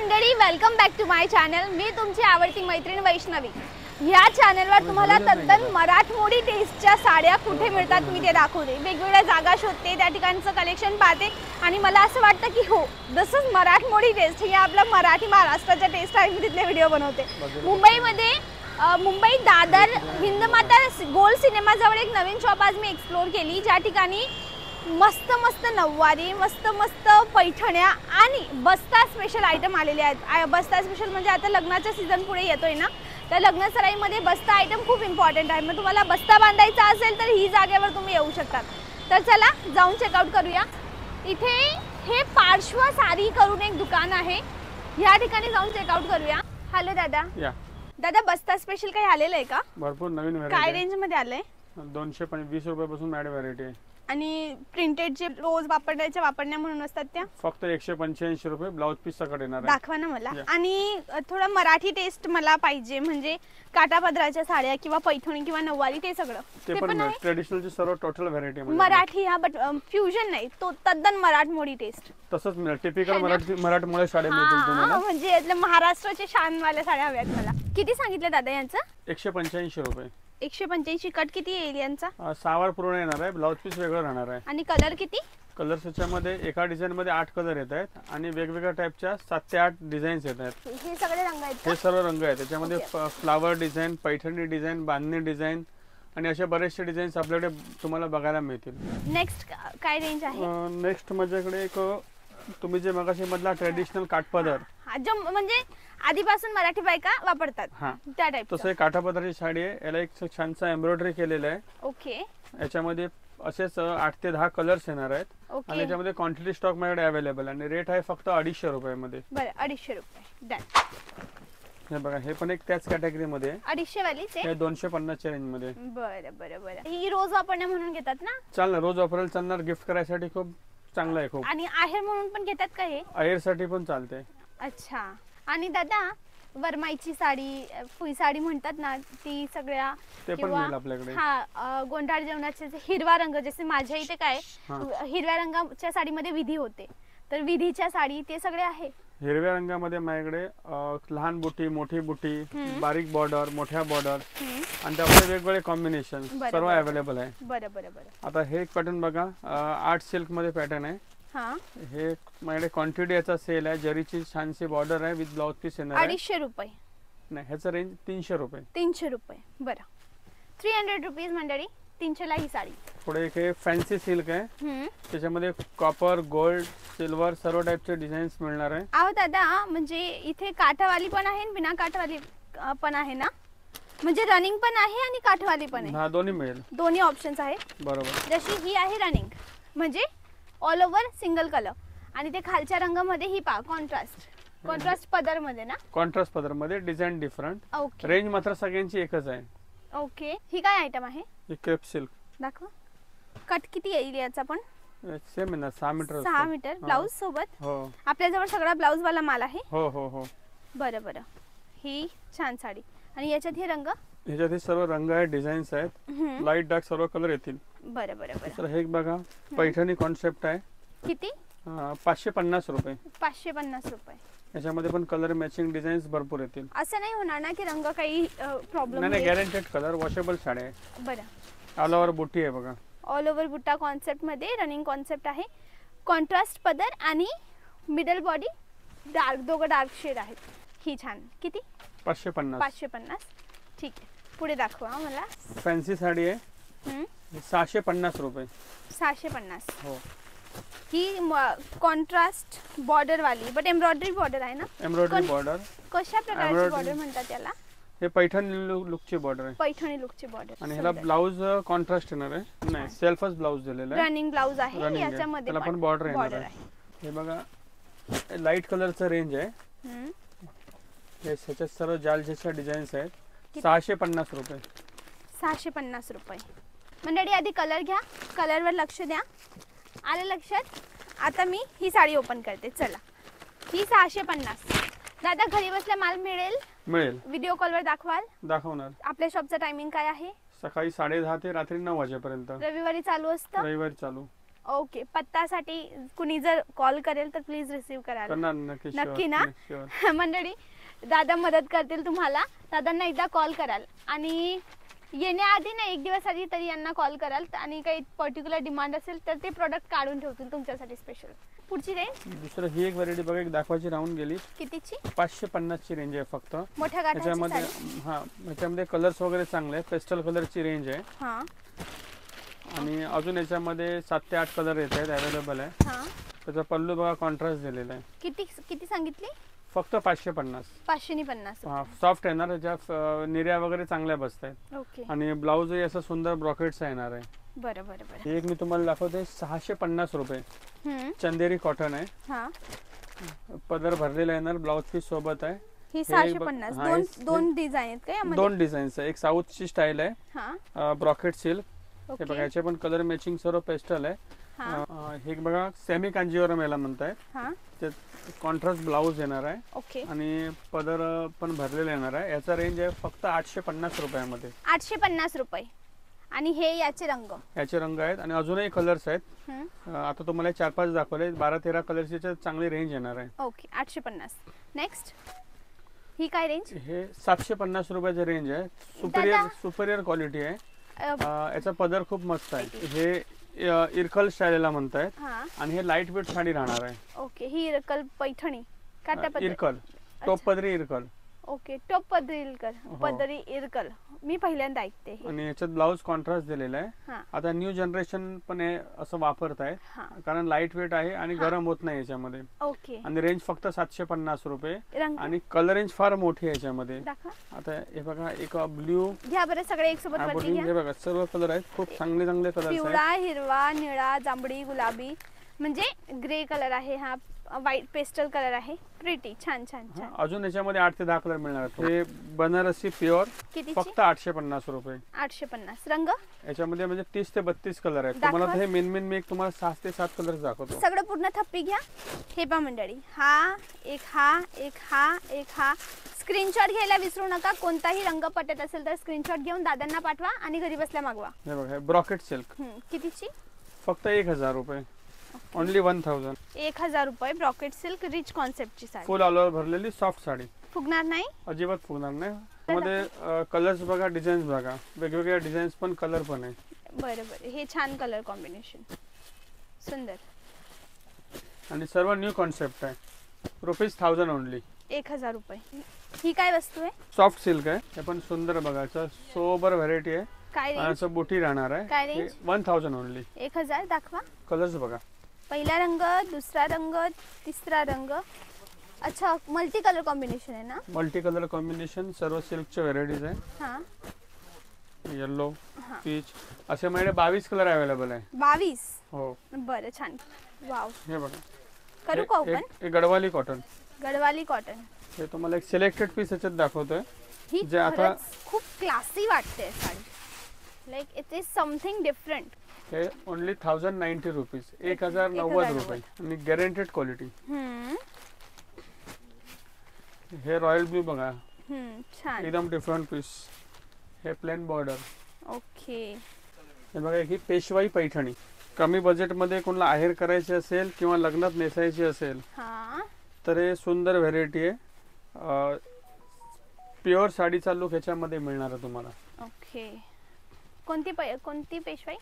मंडळी, welcome back to my channel. मी तुमची आवडती मैत्रीण वैष्णवी। या चॅनलवर तुम्हाला तद्दन मराठमोळी टेस्टच्या साड्या कुठे मिळतात मी ते दाखवते, वेगवेगळ्या जागा शोधते, त्या ठिकाणचं कलेक्शन पाहते आणि मला असं वाटतं की हो, दिस इज मराठमोळी टेस्ट। हे आपला मराठी महाराष्ट्राचा टेस्ट आहे, मी तिथले व्हिडिओ बनवते। मुंबईमध्ये मुंबई दादर हिंदमाता गोल्ड सिनेमाजवळ एक नवीन शॉप आज मी एक्सप्लोर केली, ज्या ठिकाणी मस्त मस्त नववारी, मस्त मस्त पैठण्या आणि बस्ता स्पेशल आयटम आलेले आहेत। बस्ता स्पेशल म्हणजे आता लग्नाचा सीझन पुढे येतोय ना, तर लग्न सराईमध्ये बस्ता आयटम खूप इम्पॉर्टंट आहे। मग तुम्हाला बस्ता बांधायचा असेल तर ही जागेवर तुम्ही येऊ शकता। तर चला जाऊन चेकआउट करूया। इथे हे पार्श्व साडी करून एक दुकान आहे, या ठिकाणी जाऊन चेकआउट करूया। हॅलो दादा। दादा, बस्ता स्पेशल काही आलेलं आहे का? भरपूर नवीन व्हरायटी। काय रेंज मध्ये आलंय? 220 रुपयापासून मॅड व्हरायटी आहे। आणि प्रिंटेड जे रोज वापरण्या म्हणून असतात त्या फक्त 185 रुपये ब्लाउज पीस सकट येणार आहे। दाखवा ना मला। आणि थोडा मराठी टेस्ट मला पाहिजे, म्हणजे काठापदराच्या साड्या किंवा पैठणी किंवा नववारी ते सगळं ते पण ट्रेडिशनलची सर्व टोटल व्हरायटी मराठी। हा बट फ्युजन नाही, तो तद्दन मराठमोळी टेस्ट तसंच मिळेल। टिपिकल मराठमोळ्या साड्या मिळतील तुम्हाला, म्हणजे यातल्या महाराष्ट्राच्या शानवाल्या साड्या हव्यात मला। किती सांगितलं दादा यांचं? 185 रुपये। 185। कट किती येईल यांचा? 6 वर पूर्ण येणार आहे, ब्लाउज पीस वेगळं राहणार आहे। आणि कलर किती? कलर्स याच्यामध्ये एका डिझाइन मध्ये 8 कलर येत आहेत आणि वेगवेगळ्या टाइपच्या 7 ते 8 डिझाईन्स येत आहेत। हे सगळे रंग आहेत? हे सर्व रंग आहेत। त्याच्यामध्ये फ्लावर डिझाइन, पैठणी डिझाइन, बांधणी डिझाइन आणि असे बरेचसे डिझाईन्स आपल्याकडे तुम्हाला बघायला मिळतील। नेक्स्ट काय रेंज आहे? नेक्स्ट माझ्याकडे एक तुम्ही जे मगाशी मधला ट्रेडिशनल काठपदर, जो म्हणजे आधीपासून मराठी बायका वापरतात त्या टाइप, तसं काठापदराची साडी आहे। याला एक छानसा एम्ब्रॉयडरी केलेलं आहे। ओके। याच्यामध्ये असेच 8 ते 10 कलर्स येणार आहेत आणि याच्यामध्ये क्वांटिटी स्टॉक माझ्याकडे अवेलेबल आहे आणि रेट आहे फक्त 250 रुपयामध्ये। बरं, 250 रुपये डन। हे बघा, हे पण एक त्याच कॅटेगरी मध्ये 250 वालीच आहे। हे 250 च्या रेंज मध्ये। बरं बरं बरं। ही रोज वापरण्या म्हणून घेतात ना? चालणार, रोज वापरायला चालणार, गिफ्ट करायसाठी खूप चांगलं आहे खूप। आणि आहेर म्हणून पण घेतात का हे? आहेर साठी पण चालते। अच्छा। आणि दादा, वरमाईची साडी, फुई साडी म्हणतात ना, ती सगळ्या ते पण मिळेल आपल्याकडे। हा, गोंधळ जेवणाचे हिरवा रंग, जसे माझ्या इथे काय हिरव्या रंगाच्या साडीमध्ये विधी होते, तर विधीच्या साडी ते सगळे आहे। हिरव्या रंगामध्ये माझ्याकडे लहान बुटी, मोठी बुटी, बारीक बॉर्डर, मोठ्या बॉर्डर आणि त्यामध्ये वेगवेगळे कॉम्बिनेशन सर्व अवेलेबल आहे। बरं बरं बरं। आता हे एक पॅटर्न बघा, आर्ट सिल्क मध्ये पॅटर्न आहे। हे माझ्याकडे क्वांटिटी याचा सेल आहे, जरीची छानशी बॉर्डर आहे विथ ब्लाउज पीस येणार आहे। 250 रुपये? नाही, ह्याचं रेंज 300 रुपये। 300 रुपये, बरं। 300 रुपीज मंडळी, 300 ला ही साडी। पुढे एक फॅन्सी सिल्क आहे, त्याच्यामध्ये कॉपर, गोल्ड, सिल्वर सर्व टाइपचे डिझाईन्स मिळणार आहे। अहो दादा, म्हणजे इथे काठावाली पण आहे आणि बिना काठवाली पण आहे ना? म्हणजे रनिंग पण आहे आणि काठवाली पण आहे? हा, दोन्ही मिळेल, दोन्ही ऑप्शन्स आहेत। बरोबर। जशी ही आहे रनिंग, म्हणजे ऑल ओव्हर सिंगल कलर, आणि ते खालच्या रंगामध्ये ही पा कॉन्ट्रास्ट पदर मध्ये ना? कॉन्ट्रास्ट पदर मध्ये डिझाइन डिफरंट। ओके। रेंज मात्र सगळ्यांची एकच आहे। ओके। ही काय आयटम आहे? Crepe silk. दाखवा, कट किती येईल याचा? पण सेम आहे ना, 6 मीटर। 6 मीटर ब्लाउज सोबत? हो। आपल्याजवळ सगळा ब्लाउज वाला माल आहे? हो हो हो। बरं बरं। ही छान साडी, आणि याच्यात हे रंग? याच्यात हे सर्व रंग आहेत, डिझाईन्स आहेत, लाईट डार्क सर्व कलर येतील। बरं बरं बरं। तर हे बघा, पैठणी कॉन्सेप्ट आहे। किती? 550 रुपये। 550 रुपये। याच्यामध्ये पण कलर मॅचिंग डिझाईन्स भरपूर येतील। असं नाही होणार ना की रंग काही प्रॉब्लेम? नाही, गॅरंटेड कलर, वॉशेबल साडी आहे। बरं। ऑल ओव्हर बुट्टी आहे बघा, ऑल ओव्हर बुट्टा कॉन्सेप्ट मध्ये रनिंग कॉन्सेप्ट आहे। कॉन्ट्रास्ट पदर आणि मिडल बॉडी डार्क, दोघं डार्क शेड आहेत। ही छान। किती? 550। 550, ठीक आहे। पुढे दाखवा मला। फॅन्सी साडी आहे, 650 रुपये। 650। हो। ही कॉन्ट्रास्ट बॉर्डर वाली, बट एम्ब्रॉयडरी बॉर्डर आहे ना? Embroidery border. कशा प्रकारची बॉर्डर म्हणतात त्याला? हे पैठणी लुकची बॉर्डर आहे। पैठणी लुकची बॉर्डर। आणि ह्याला ब्लाउज कॉन्ट्रास्ट येणार आहे, नाही सेल्फच ब्लाउज दिलेला आहे। रनिंग ब्लाउज आहे याच्यामध्ये, त्याला पण बॉर्डर येणार आहे। हे बघा, लाईट कलरचं रेंज आहे। हे ह्याच्यात सर्व जालजेच्या डिझाईन्स आहेत। 650 रुपये। 650 रुपये मंडळी। आधी कलर घ्या, कलरवर लक्ष द्या। आले लक्षात? आता मी ही साडी ओपन करते। चला, ही 650। दादा, घरी बसल्या माल मिळेल? मिळेल। व्हिडिओ कॉलवर दाखवणार? आपल्या शॉपचं टायमिंग काय आहे? सकाळी 10:30 ते रात्री 9 वाजेपर्यंत। रविवारी चालू असतं? रविवारी चालू। ओके, पत्तासाठी कुणी जर कॉल करेल तर प्लीज रिसीव कराल. नक्की ना मंडळी, दादा मदत करतील तुम्हाला. दादांना एकदा कॉल कराल आणि येण्याआधी ना एक दिवस आधी तरी यांना कॉल कराल आणि काही पर्टिक्युलर डिमांड असेल तर ते प्रोडक्ट काढून ठेवतील तुमच्यासाठी स्पेशल. पुढची रेंज दुसरं ही एक व्हरायटी बघा, एक दाखवायची राहून गेली. कितीची? 550 ची रेंज आहे फक्त. मोठ्या गाठाची त्याच्यामध्ये हा, याच्यामध्ये कलर्स वगैरे चांगले आहेत. पेस्टल कलरची रेंज आहे. हां, आणि अजून याच्यामध्ये 7 ते 8 कलर येत आहेत, अवेलेबल आहे. हां. त्याचा पल्लू बघा कॉन्ट्रास्ट दिलेला आहे. किती किती सांगितली? फक्त 550. 550. हा, सॉफ्ट येणार, ज्या निर्या वगैरे चांगल्या बसत आहेत. ओके. आणि ब्लाऊजही असं सुंदर ब्रॉकेटचा येणार आहे. बरं बरं बरं. एक मी तुम्हाला दाखवते, 650 रुपये. चंदेरी कॉटन आहे. हां, पदर भरलेला येणार, ब्लाऊज पीस सोबत आहे. ही 650. दोन डिझाइन आहेत का यामध्ये? 2 डिझाईन्स आहे. एक साऊथची स्टाईल आहे, हां, ब्रॉकेट सिल्क. हे ओके. बघा, याचे पण कलर मॅचिंग सर्व पेस्टल आहे. हां, हे बघा, सेमी कांजीवरम याला म्हणतायत. हां, ते कॉन्ट्रास्ट ब्लाऊज येणार आहे. ओके. आणि पदर पण भरलेला येणार आहे. याचा रेंज आहे फक्त 850 रुपयामध्ये. 850 रुपये. आणि हे याचे रंग? याचे रंग आहेत आणि अजूनही कलर्स आहेत. आता तुम्हाला 4-5 दाखवले, 12-13 कलर्सची चांगली रेंज येणार आहे. ओके, 850. नेक्स्ट, ही काय रेंज? हे 750 रुपयाची रेंज आहे. सुपरियर क्वालिटी आहे. याचा पदर खूप मस्त आहे. हे इरकल स्टाईलला म्हणतायत. आणि हे लाईट वेट साडी राहणार आहे. ओके, ही इरकल पैठणी काटापदर? इरकल, टोप पदरी इरकल. ओके, टोप पदरी इरकल. पदरी इरकल मी पहिल्यांदा ऐकते. आणि याच्यात ब्लाऊज कॉन्ट्रास्ट दिलेला आहे. आता न्यू जनरेशन पण हे असं वापरतायत, कारण लाईट वेट आहे आणि गरम होत नाही याच्यामध्ये. ओके. आणि रेंज फक्त 750 रुपये. आणि कलर रेंज फार मोठी आहे याच्यामध्ये. आता हे बघा, एक ब्ल्यू घ्या बरं, सगळे एक सोबत वरती घ्या. हे बघा, सर्व कलर आहेत, खूप चांगले चांगले कलर आहेत. पिवळा, हिरवा, निळा, जांभळी, गुलाबी, म्हणजे ग्रे कलर आहे. हा व्हाईट पेस्टल कलर आहे. प्रिटी, छान छान छान. अजून याच्यामध्ये 8 ते 10 कलर मिळणार आहेत. हे बनारसी प्युअर, फक्त 850 रुपये. 850. रंग याच्यामध्ये म्हणजे 30 ते 32 कलर आहेत. तुम्हाला हे मेन मी एक तुम्हाला 6 ते 7 कलर दाखवतो. सगळं पूर्ण थप्पी घ्या. हे पहा मंडळी, हा एक, हा एक, हा एक, हा. स्क्रीनशॉट घ्यायला विसरू नका. कोणताही रंग पटत असेल तर स्क्रीनशॉट घेऊन दादांना पाठवा आणि घरी बसल्या मागवा. हे बघा, ब्रॉकेट सिल्क. कितीची? फक्त 1000 रुपये. ओनली 1000. 1000 रुपये. ब्रॉकेट सिल्क, रिच कॉन्सेप्टची साडी, फुल ऑल ओव्हर भरलेली सॉफ्ट साडी. फुगणार नाही? अजिबात फुगणार नाही. त्यामध्ये कलर्स बघा, डिझाईन्स बघा, वेगवेगळ्या डिझाईन्स पण कलर पण आहे. बरं बरं. हे छान कलर कॉम्बिनेशन, सुंदर. आणि सर्व न्यू कॉन्सेप्ट आहे. ₹1000 ओनली. 1000 रुपये. ही काय वस्तू आहे? सॉफ्ट सिल्क आहे. हे पण सुंदर बघायचं, सोबर व्हरायटी आहे. काय रेंज? बुटी राहणार आहे. काय रेंज? 1000 ओनली. 1000. दाखवा. कलर्स बघा, पहिला रंग, दुसरा रंग, तिसरा रंग. अच्छा, मल्टी कलर कॉम्बिनेशन आहे ना? मल्टी कलर कॉम्बिनेशन, सर्व सिल्कच्या व्हरायटीज आहे. हां, येलो, पीच, असे माझ्याकडे 22 कलर अवेलेबल आहे. 22? हो. बरं, छान. वाव. हे बघा, करू का ओपन? हे गडवाली कॉटन. गडवाली कॉटन. हे तुम्हाला एक सिलेक्टेड पीस याच्यात दाखवतोय. ही जे आता खूप क्लासी वाटते sari. Like it is something different. हे ओनली 1090 रुपीज. 1090 रुपये. आणि गॅरंटेड क्वालिटी. हे रॉयल ब्लू बघा, छान, एकदम डिफरंट पीस. हे प्लेन बॉर्डर. ओके. हे बघा, ही पेशवाई पैठणी. कमी बजेट मध्ये कोणाला आहेर करायची असेल किंवा लग्नात नेसायची असेल तर हे सुंदर व्हेरायटी आहे. प्युअर साडीचा लुक ह्याच्यामध्ये मिळणार आहे तुम्हाला. ओके. कोणती पेशवाई?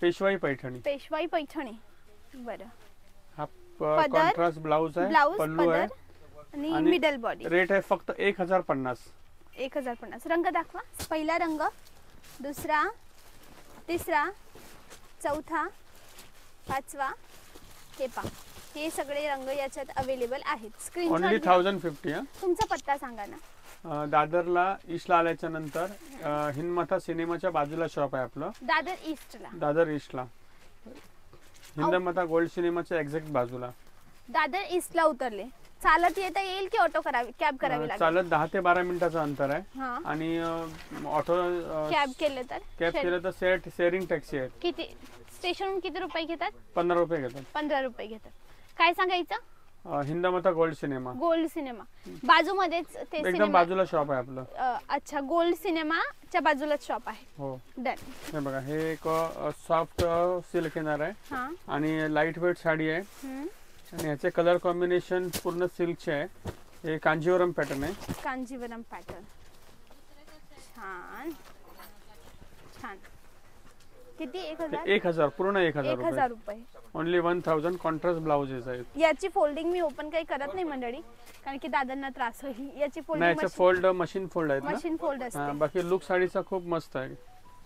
पेशवाई पैठणी. पेशवाई पैठणी. बरं. हा कॉन्ट्रास्ट ब्लाउज आहे, पल्लू आहे आणि मिडल बॉडी. रेट आहे फक्त 1050. 1050. रंग दाखवा. पहिला रंग, दुसरा, तिसरा, चौथा, पाचवा. हे पहा, हे सगळे रंग याच्यात अवेलेबल आहेत. स्क्रीनशॉट. ओनली 1050. तुमचा पत्ता सांगा ना. दादरला ईस्टला आल्याच्या नंतर हिंदमाता सिनेमाच्या बाजूला शॉप आहे आपलं. दादर ईस्टला? दादर ईस्टला, हिंदमाता गोल्ड सिनेमाच्या एक्झॅक्ट बाजूला. दादर ईस्टला उतरले, चालत येता येईल की ऑटो करावी, कॅब करावी लागेल? चालत 10 ते 12 मिनिटाचं अंतर आहे. आणि ऑटो कॅब केलं तर शेअरिंग टॅक्सी आहे. किती स्टेशनहून किती रुपये घेतात? 15 रुपये घेतात. 15 रुपये घेतात. काय सांगायचं? हिंदामता गोल्ड सिनेमा. गोल्ड सिनेमा बाजूमध्येच ते एकदम सिनेमा. बाजूला शॉप आहे आपलं. अच्छा, गोल्ड सिनेमाच्या बाजूलाच शॉप आहे. हो. डन. हे बघा, हे एक सॉफ्ट सिल्क येणार आहे हा. आणि लाईट वेट साडी आहे आणि ह्याचे कलर कॉम्बिनेशन पूर्ण सिल्कचे आहे. हे कांजीवरम पॅटर्न आहे. कांजीवरम पॅटर्न. छान छान. किती? 1000. 1000 पूर्ण 1000 1000 रुपये. ओनली 1000. कॉन्ट्रास्ट ब्लाउजेस आहेत. याची फोल्डिंग मी ओपन काही करत नाही मंडळी, कारण की दादांना त्रास होईल. याची नाही, फोल्डिंग फोल्ड मशीन फोल्ड आहेत ना. मशीन फोल्ड असते. बाकी लुक साडीचा खूप मस्त आहे.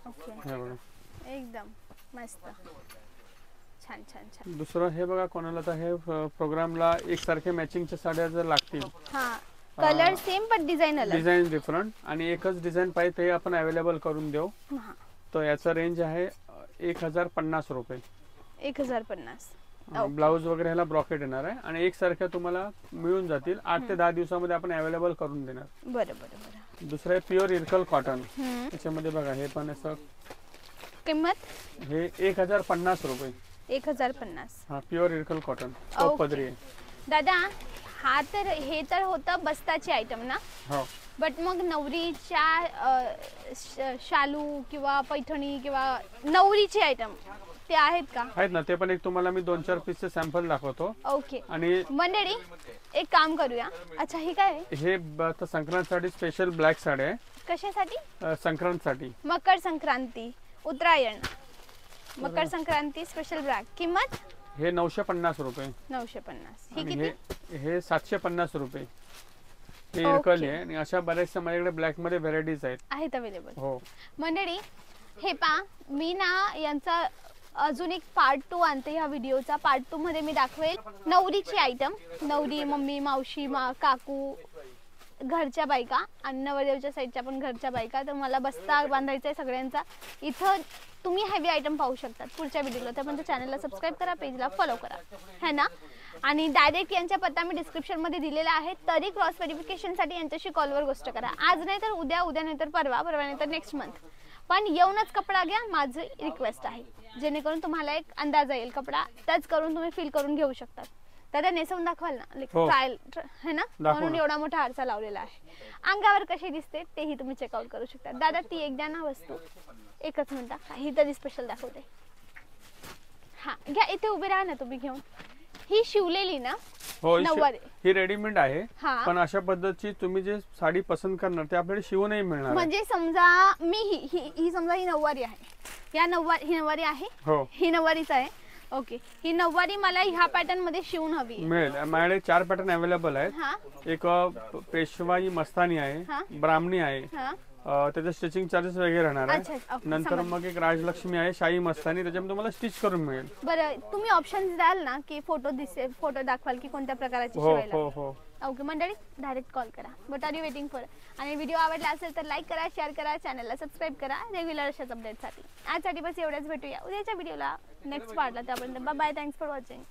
ओके. हे बघा, एकदम मस्त. छान छान छान. दुसरं हे बघा, कोणाला तर हे प्रोग्रामला एकसारखे मॅचिंगच्या साड्या जर लागतील. हा. कलर सेम पण डिझाइन अलग. डिझाइन डिफरंट आणि एकच डिझाइन पाहिजे ते आपण अवेलेबल करून देऊ. हा. तो याचा रेंज आहे 1050 रुपये. 1050. ब्लाउज वगैरे ह्याला ब्रॉकेट येणार आहे आणि एकसारख्या तुम्हाला मिळून जातील. 8 ते 10 दिवसामध्ये आपण अवेलेबल करून देणार. बरं बरं बरं. दुसरं आहे प्युअर इरकल कॉटन. त्याच्यामध्ये बघा, हे पण असं किंमत हे 1050 रुपये. 1050. हा, प्युअर इरकल कॉटन पदरी आहे. दादा, हा तर हे तर होतं बस्ताची आयटम ना. हो. बट मग नवरीच्या शालू किंवा पैठणी किंवा नवरीची आयटम ते आहेत का? आहेत ना, ते पण एक तुम्हाला मी 2-4 पीसचे सॅम्पल दाखवतो. ओके. आणि मंडळी एक काम करूया. अच्छा, हे काय आहे? हे संक्रांतसाठी स्पेशल ब्लॅक साडी आहे. कशासाठी? संक्रांतसाठी. मकर संक्रांती, उत्तरायण, मकर संक्रांती स्पेशल ब्लॅक. किंमत? हे 950 रुपये. 950. ही आणि किती? हे 750 रुपये. हे इरकल आहे आणि अशा बऱ्याचशा माझ्याकडे ब्लॅक मध्ये व्हरायटीज आहेत अवेलेबल. हो. मंडळी हे पा, मी ना यांचा अजून एक पार्ट 2 आणते. ह्या व्हिडिओचा पार्ट 2 मध्ये मी दाखवेल नवरीची आयटम. नवरी, मम्मी, मावशी, काकू, घरच्या बायका आणि नवरदेवच्या साईडच्या पण घरच्या बायका. तर मला बस्ता बांधायचा आहे सगळ्यांचा. इथं तुम्ही हेवी आयटम पाहू शकतात पुढच्या व्हिडिओला. तर म्हणजे चॅनलला सबस्क्राईब करा, पेजला फॉलो करा, है ना. आणि डायरेक्ट यांचा पत्ता मी डिस्क्रिप्शन मध्ये दिलेला आहे. तरी क्रॉस व्हेरिफिकेशनसाठी यांच्याशी कॉलवर गोष्ट करा. आज नाही तर उद्या, उद्या नाही तर परवा, परवा नाही तर नेक्स्ट मंथ. पण येऊनच कपडा घ्या, माझी रिक्वेस्ट आहे, जेणेकरून तुम्हाला एक अंदाज येईल. कपडा टच करून तुम्ही फील करून घेऊ शकतात. दादा नेसवून दाखवाल ना, ट्रायल है ना, म्हणून एवढा मोठा आरसा लावलेला आहे. अंगावर कशी दिसते तेही तुम्ही चेकआउट करू शकता. दादा ती एक द्या ना वस्तू. एकच मिनिट, काही तरी स्पेशल दाखवते. हा घ्या, इथे उभे राहा ना तुम्ही घेऊन. ही शिवलेली ना? हो, ही रेडीमेड आहे. पण अशा पद्धतीची तुम्ही जे साडी पसंत करणार ते आपल्याला शिवूनही मिळणार. म्हणजे समजा मी ही समजा ही नऊवारी आहे. ही नऊवारी आहे. हो, ही नऊवारीच आहे. ओके. ही नऊवारी मला ह्या पॅटर्न मध्ये शिवून हवी. मिळेल. माझ्याकडे 4 पॅटर्न अवेलेबल आहेत. एक पेशवाई मस्तानी आहे, ब्राह्मणी आहे, त्याचे स्टिचिंग चार्जेस वगैरे राहणार आहे. नंतर मग एक राजलक्ष्मी आहे, शाही मस्तानी, त्याच्यामध्ये तुम्हाला स्टिच करून मिळेल. बरं, तुम्ही ऑप्शन्स द्याल ना की फोटो दाखवाल की कोणत्या प्रकारची शिवायला? हो हो. ओके मंडळी, डायरेक्ट कॉल करा. But are you waiting for? आणि व्हिडिओ आवडला असेल तर लाईक करा, शेअर करा, चॅनलला सबस्क्राईब करा रेग्युलर अशाच अपडेटसाठी. आजसाठी बस एवढ्याच. भेटूया उद्याच्या व्हिडिओला नेक्स्ट पार्टला. त्यापर्यंत bye bye. Thanks for watching.